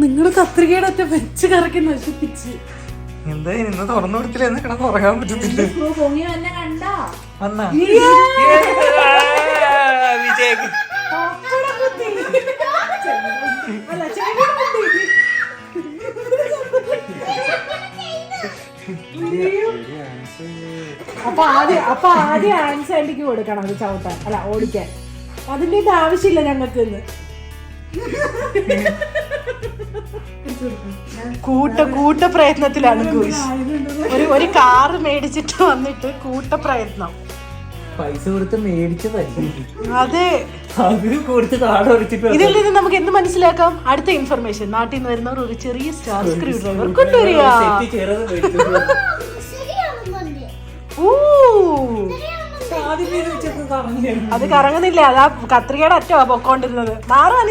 നിങ്ങള് കത്രികയുടെ ഒറ്റ വെച്ച് കറക്കി നശിപ്പിച്ച്. എന്താ ഇന്ന് തുറന്നു കൊടുത്തില്ല, എന്ന് കിടന്ന് ഉറങ്ങാൻ പറ്റത്തില്ല. വിജയ് അപ്പൊ ആദ്യം ആൻസർ ആന്റിക്ക് കൊടുക്കണം അത് ചവിട്ടാൻ, അല്ല ഓടിക്കാൻ. അതിന്റെ ഇത് ആവശ്യമില്ല ഞങ്ങൾക്ക് ഇന്ന്. കൂട്ട പ്രയത്നത്തിലാണ് ഒരു കാറ് മേടിച്ചിട്ട് വന്നിട്ട് കൂട്ട പ്രയത്നം. പൈസ കൊടുത്ത് മേടിച്ചതല്ലേ. അതെ, ഇതിൽ നിന്ന് നമുക്ക് എന്ത് മനസ്സിലാക്കാം? അടുത്ത ഇൻഫർമേഷൻ, നാട്ടിൽ നിന്ന് വരുന്നവർ ഒരു ചെറിയ സ്റ്റാർ സ്ക്രൂ ഡ്രൈവർ കൊണ്ടുവരിക. അത് കറങ്ങുന്നില്ല, അതാ കത്രികയുടെ അറ്റമാ പൊക്കോണ്ടിരുന്നത്.